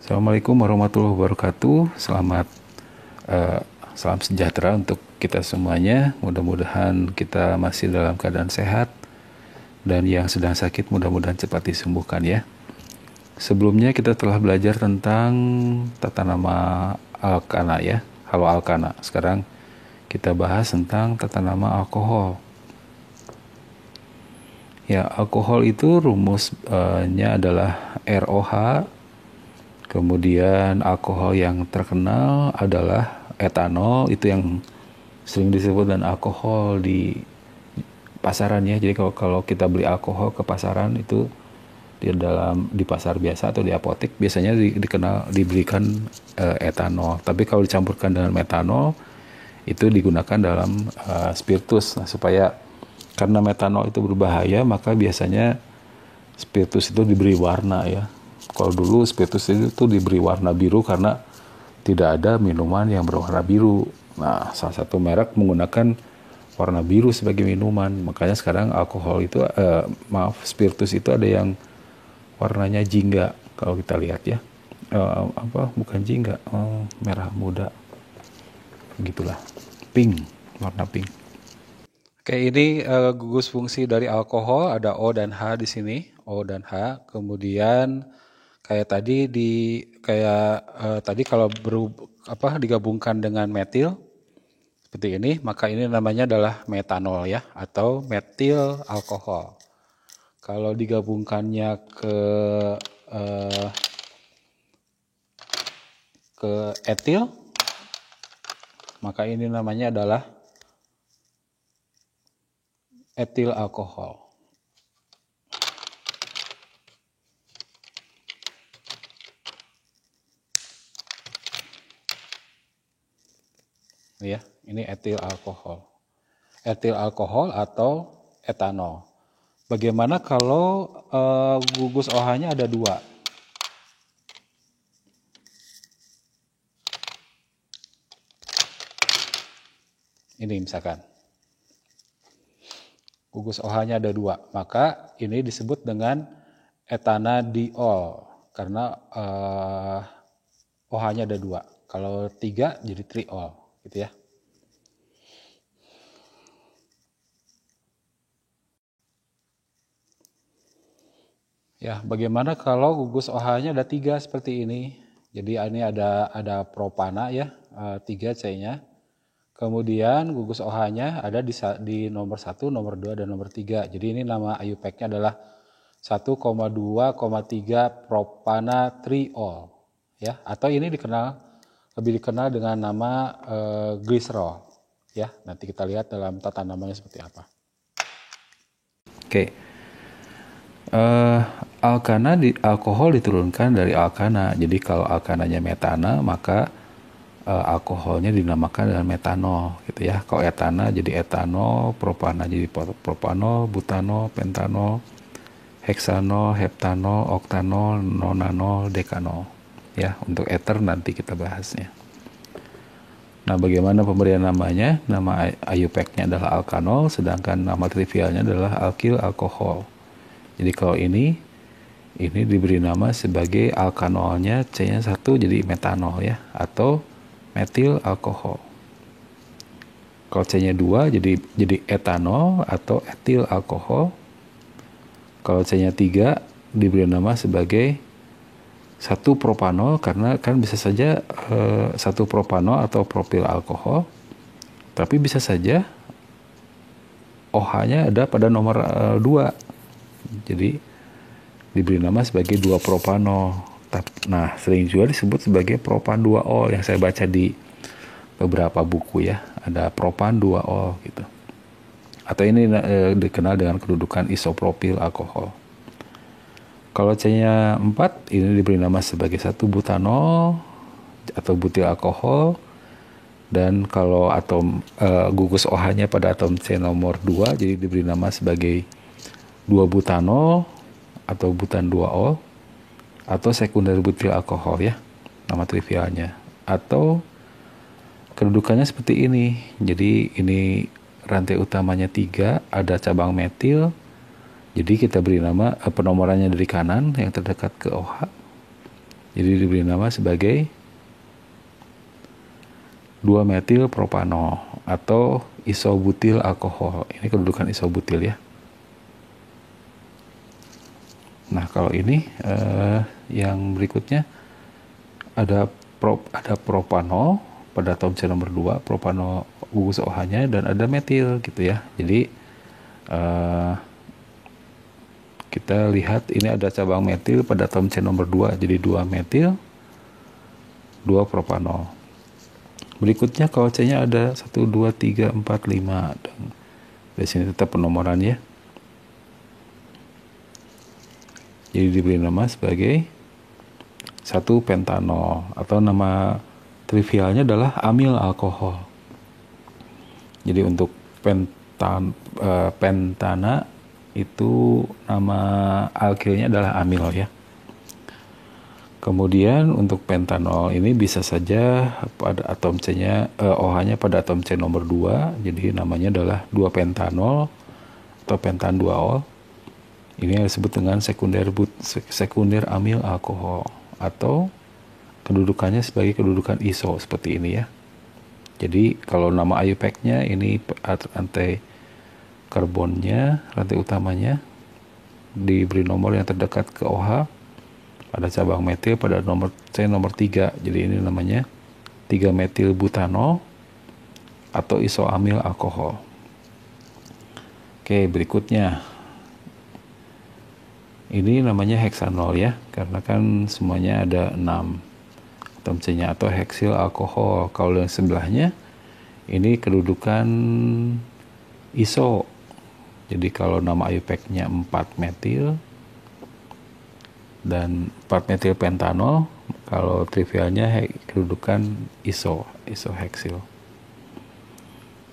Assalamualaikum warahmatullahi wabarakatuh. Eh, salam sejahtera untuk kita semuanya. Mudah-mudahan kita masih dalam keadaan sehat dan yang sedang sakit mudah-mudahan cepat disembuhkan ya. Sebelumnya kita telah belajar tentang tata nama alkana ya. Halo alkana. Sekarang kita bahas tentang tata nama alkohol. Ya, alkohol itu rumusnya adalah ROH. Kemudian alkohol yang terkenal adalah etanol, itu yang sering disebut dan alkohol di pasaran ya. Jadi kalau kita beli alkohol ke pasaran itu di pasar biasa atau di apotek biasanya diberikan etanol. Tapi kalau dicampurkan dengan metanol itu digunakan dalam spiritus. Nah, karena metanol itu berbahaya, maka biasanya spiritus itu diberi warna ya. Kalau dulu spiritus itu diberi warna biru karena tidak ada minuman yang berwarna biru. Nah, salah satu merek menggunakan warna biru sebagai minuman. Makanya sekarang spiritus itu ada yang warnanya jingga. Kalau kita lihat ya, bukan jingga, merah muda, gitulah, pink, warna pink. Oke, ini gugus fungsi dari alkohol, ada O dan H di sini, O dan H. Kemudian kayak tadi kalau digabungkan dengan metil seperti ini, maka ini namanya adalah metanol ya, atau metil alkohol. Kalau digabungkannya ke etil, maka ini namanya adalah etil alkohol. Ya, ini etil alkohol. Etil alkohol atau etanol. Bagaimana kalau gugus OH-nya ada 2? Ini misalkan. Gugus OH-nya ada 2, maka ini disebut dengan etanadiol karena OH-nya ada 2. Kalau 3 jadi triol, gitu ya. Ya, bagaimana kalau gugus OH-nya ada 3 seperti ini? Jadi ini ada propana ya, 3 C-nya. Kemudian gugus OH-nya ada di nomor 1, nomor 2, dan nomor 3. Jadi ini nama IUPAC-nya adalah 1,2,3 propanatriol ya, atau ini lebih dikenal dengan nama glycerol ya. Nanti kita lihat dalam tata namanya seperti apa. Oke. Alkohol diturunkan dari alkana. Jadi kalau alkananya metana, maka alkoholnya dinamakan dengan metanol gitu ya. Kalau etana jadi etanol, propana jadi propanol, butanol, pentanol, heksanol, heptanol, oktanol, nonanol, dekanol. Ya, untuk ether nanti kita bahasnya. Nah, bagaimana pemberian namanya? Nama IUPAC-nya adalah alkanol, sedangkan nama trivialnya adalah alkil alkohol. Jadi kalau ini diberi nama sebagai alkanolnya, C-nya 1 jadi metanol ya, atau metil alkohol. Kalau C-nya 2 jadi etanol atau etil alkohol. Kalau C-nya 3 diberi nama sebagai 1 propanol karena kan bisa saja 1 propanol atau propil alkohol. Tapi bisa saja OH-nya ada pada nomor 2. Jadi diberi nama sebagai 2 propanol. Nah, sering juga disebut sebagai propan 2-ol yang saya baca di beberapa buku ya. Ada propan 2-ol gitu. Atau ini dikenal dengan kedudukan isopropil alkohol. Kalau C-nya 4, ini diberi nama sebagai 1 butanol atau butil alkohol. Dan kalau atom gugus OH-nya pada atom C nomor 2, jadi diberi nama sebagai 2 butanol atau butan 2-ol atau sekunder butil alkohol ya, nama trivialnya. Atau kedudukannya seperti ini. Jadi ini rantai utamanya 3, ada cabang metil. Jadi kita beri nama penomorannya dari kanan yang terdekat ke OH. Jadi diberi nama sebagai 2-metil propanol atau isobutil alkohol. Ini kedudukan isobutil ya. Nah, kalau ini yang berikutnya ada propanol pada atom C nomor 2, propanol gugus OH-nya, dan ada metil gitu ya. Jadi kita lihat ini ada cabang metil pada atom C nomor 2. Jadi 2 metil, 2 propanol. Berikutnya kalau C-nya ada 1, 2, 3, 4, 5. Dan di sini tetap penomorannya. Jadi diberi nama sebagai 1 pentanol atau nama trivialnya adalah amil alkohol. Jadi untuk pentana itu nama alkilnya adalah amil ya. Kemudian untuk pentanol ini bisa saja pada atom C-nya OH-nya pada atom C nomor 2, jadi namanya adalah 2 pentanol atau pentan-2-ol. Ini yang disebut dengan sekunder amil alkohol atau kedudukannya sebagai kedudukan iso seperti ini ya. Jadi kalau nama IUPAC-nya ini rantai karbonnya, rantai utamanya diberi nomor yang terdekat ke OH. Ada cabang metil pada nomor C nomor 3. Jadi ini namanya 3-metil butanol atau isoamil alkohol. Oke, berikutnya. Ini namanya heksanol ya, karena kan semuanya ada 6 atom C-nya atau heksil alkohol. Kalau yang sebelahnya ini kedudukan iso. Jadi kalau nama IUPAC-nya 4 metil dan 4 metil pentanol, kalau trivialnya kedudukan isoheksil.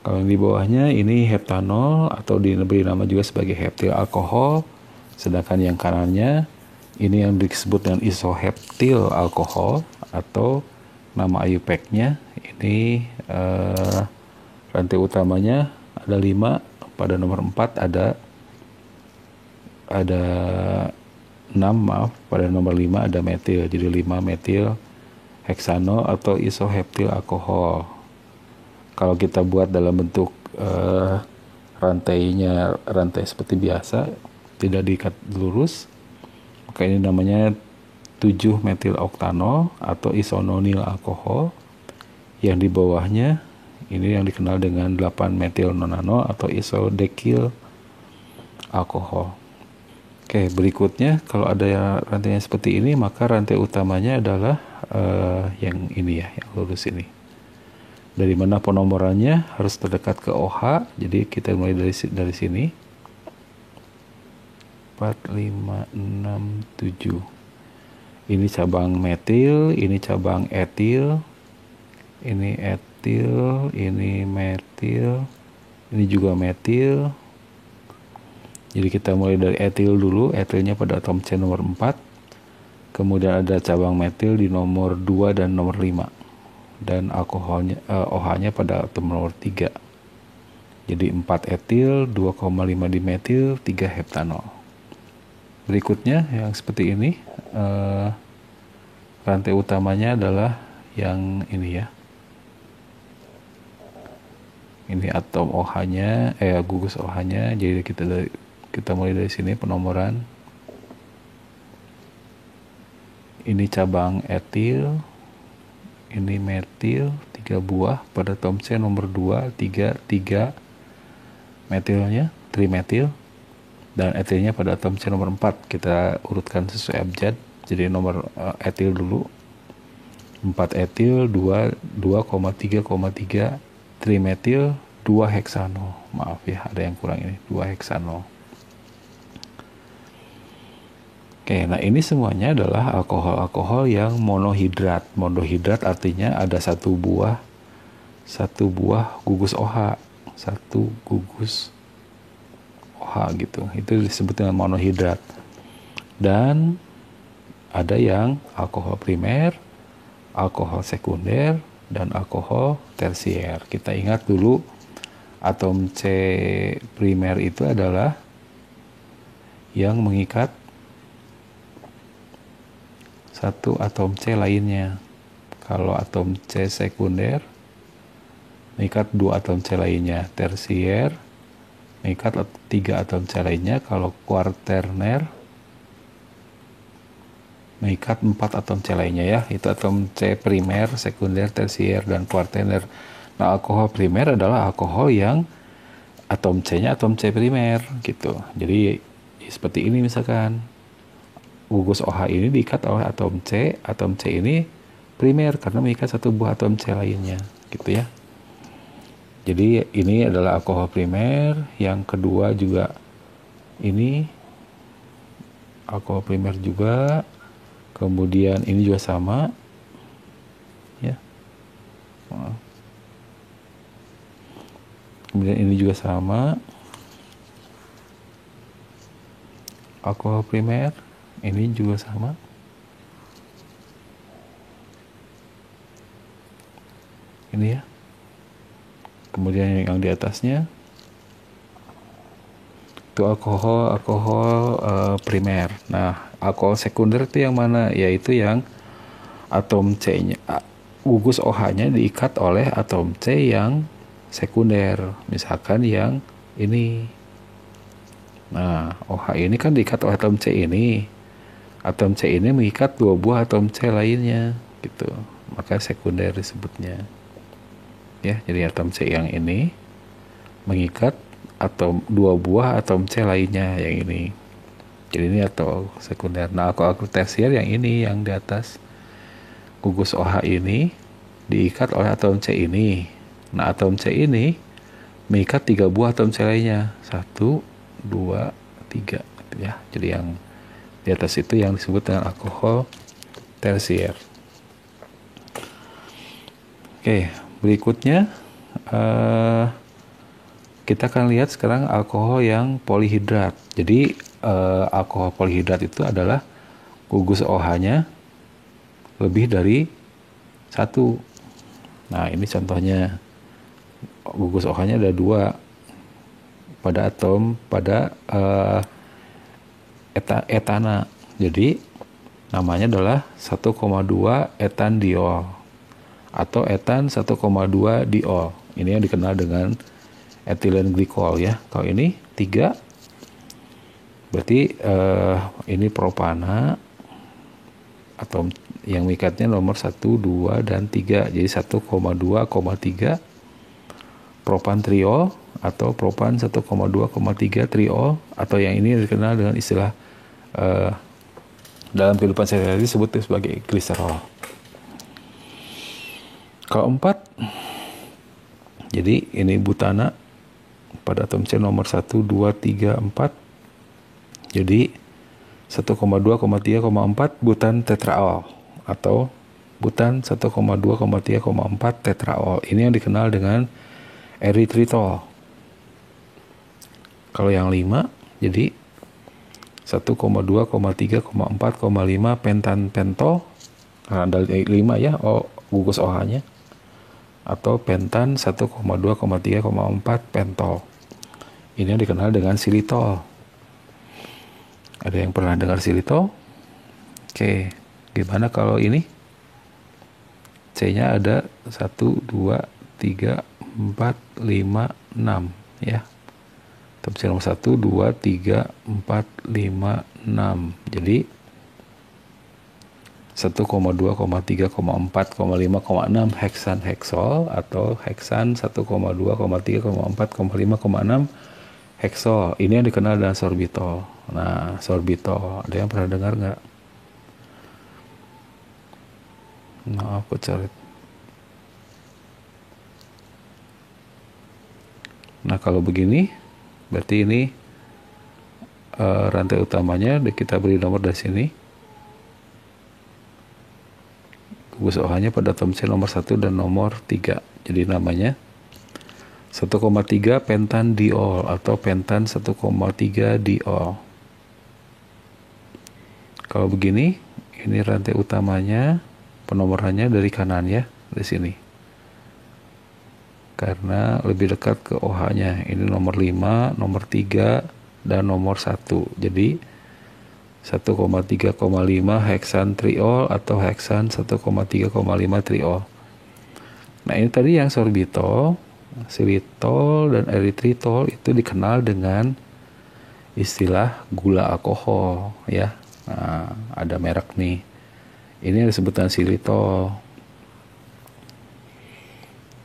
Kalau yang di bawahnya ini heptanol atau diberi nama juga sebagai heptil alkohol, sedangkan yang kanannya ini yang disebut dengan isoheptil alkohol atau nama IUPAC-nya ini rantai utamanya ada 5, pada nomor 4 ada 6, pada nomor 5 ada metil. Jadi 5 metil heksanol atau isoheptil alkohol. Kalau kita buat dalam bentuk rantai seperti biasa, tidak diikat lurus, maka ini namanya 7 metil oktanol atau isononil alkohol. Yang di bawahnya ini yang dikenal dengan 8 metil nonanol atau isodekil alkohol. Oke, berikutnya kalau ada rantainya seperti ini, maka rantai utamanya adalah yang ini ya, yang lurus ini. Dari mana penomorannya harus terdekat ke OH. Jadi kita mulai dari sini. 4, 5, 6, 7. Ini cabang metil, ini cabang etil, ini etil, ini metil, ini juga metil. Jadi kita mulai dari etil dulu, etilnya pada atom C nomor 4. Kemudian ada cabang metil di nomor 2 dan nomor 5. Dan alkoholnya OH-nya pada atom nomor 3. Jadi 4 etil, 2,5 dimetil, 3 heptanol. Berikutnya yang seperti ini, rantai utamanya adalah yang ini ya. Ini atom OH-nya, gugus OH-nya. Jadi kita mulai dari sini penomoran. Ini cabang etil, ini metil, 3 buah pada atom C nomor 2, 3 metilnya, trimetil, dan etilnya pada atom C nomor 4. Kita urutkan sesuai abjad. Jadi nomor etil dulu. 4 etil, 2,3,3 trimetil, 2 heksanol. Maaf ya, ada yang kurang ini, 2 heksanol. Oke, nah ini semuanya adalah alkohol-alkohol yang monohidrat. Monohidrat artinya ada satu buah gugus OH, satu gugus OH gitu. Itu disebut dengan monohidrat. Dan ada yang alkohol primer, alkohol sekunder, dan alkohol tersier. Kita ingat dulu atom C primer itu adalah yang mengikat satu atom C lainnya. Kalau atom C sekunder mengikat dua atom C lainnya. Tersier mengikat tiga atom C lainnya. Kalau kuaterner mengikat empat atom C lainnya ya. Itu atom C primer, sekunder, tersier, dan kuaterner. Nah, alkohol primer adalah alkohol yang atom C-nya atom C primer gitu. Jadi seperti ini misalkan. Gugus OH ini diikat oleh atom C ini primer karena mengikat satu buah atom C lainnya, gitu ya. Jadi ini adalah alkohol primer. Yang kedua juga ini alkohol primer juga. Kemudian ini juga sama, ya. Kemudian ini juga sama, alkohol primer. Ini juga sama. Ini ya. Kemudian yang di atasnya itu alkohol primer. Nah, alkohol sekunder itu yang mana? Yaitu yang atom C-nya, gugus OH-nya diikat oleh atom C yang sekunder. Misalkan yang ini. Nah, OH ini kan diikat oleh atom C ini. Atom C ini mengikat dua buah atom C lainnya, gitu. Maka sekunder disebutnya. Ya, jadi atom C yang ini mengikat dua buah atom C lainnya yang ini. Jadi ini atau sekunder. Nah, alkohol tersier yang ini yang di atas. Gugus OH ini diikat oleh atom C ini. Nah, atom C ini mengikat tiga buah atom C lainnya. 1, 2, 3, ya. Jadi yang di atas itu yang disebut dengan alkohol tersier. Oke, berikutnya kita akan lihat sekarang alkohol yang polihidrat. Jadi alkohol polihidrat itu adalah gugus OH-nya lebih dari 1. Nah, ini contohnya. Gugus OH-nya ada 2 pada atom etana. Jadi namanya adalah 1,2 etandiol atau etan 1,2 diol. Ini yang dikenal dengan etilen glikol ya. Kalau ini 3 berarti ini propana atau yang mengikatnya nomor 1, 2, dan 3. Jadi 1,2,3 propantriol atau propan 1,2,3 triol, atau yang ini dikenal dengan istilah dalam kehidupan sehari-hari disebut sebagai gliserol. Kalau 4, jadi ini butana pada atom C nomor 1, 2, 3, 4. Jadi 1,2,3,4 butan tetraol atau butan 1,2,3,4 tetraol. Ini yang dikenal dengan eritritol. Kalau yang 5, jadi 1,2,3,4,5 pentan pentol. Karena ada 5 ya, gugus OH-nya. Atau pentan 1,2,3,4 pentol. Ini yang dikenal dengan silitol. Ada yang pernah dengar silitol? Oke, gimana kalau ini? C-nya ada 1, 2, 3, 4, 5, 6 ya. Atom C nomor 1, 2, 3, 4, 5, 6. Jadi 1,2,3,4,5,6 heksan heksol atau heksan 1,2,3,4,5,6 heksol. Ini yang dikenal dengan sorbitol. Nah, sorbitol, ada yang pernah dengar nggak? Nah, aku cari. Nah, kalau begini, berarti ini rantai utamanya kita beri nomor dari sini. Gugus OH-nya pada atom C nomor 1 dan nomor 3. Jadi namanya 1,3 pentan diol atau pentan 1,3 diol. Kalau begini, ini rantai utamanya, penomorannya dari kanan ya, di sini. Karena lebih dekat ke OH-nya. Ini nomor 5, nomor 3, dan nomor 1. Jadi 1,3,5 heksan triol atau heksan 1,3,5 triol. Nah ini tadi yang sorbitol, xilitol, dan eritritol itu dikenal dengan istilah gula alkohol ya. Nah, ada merek nih. Ini disebutkan xilitol.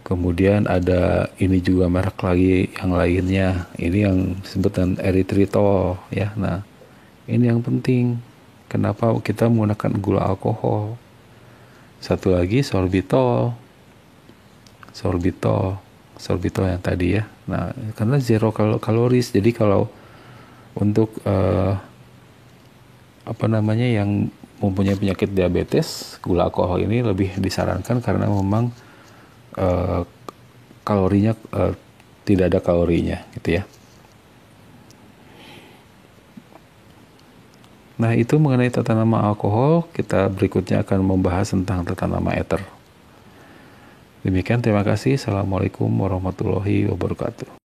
Kemudian ada ini juga merek lagi yang lainnya. Ini yang disebutkan eritritol ya. Nah, ini yang penting. Kenapa kita menggunakan gula alkohol? Satu lagi sorbitol. Sorbitol yang tadi ya. Nah, karena zero kaloris. Jadi kalau untuk yang mempunyai penyakit diabetes, gula alkohol ini lebih disarankan karena memang kalorinya tidak ada kalorinya gitu ya. Nah itu mengenai tata nama alkohol. Kita berikutnya akan membahas tentang tata nama ether. Demikian, terima kasih. Assalamualaikum warahmatullahi wabarakatuh.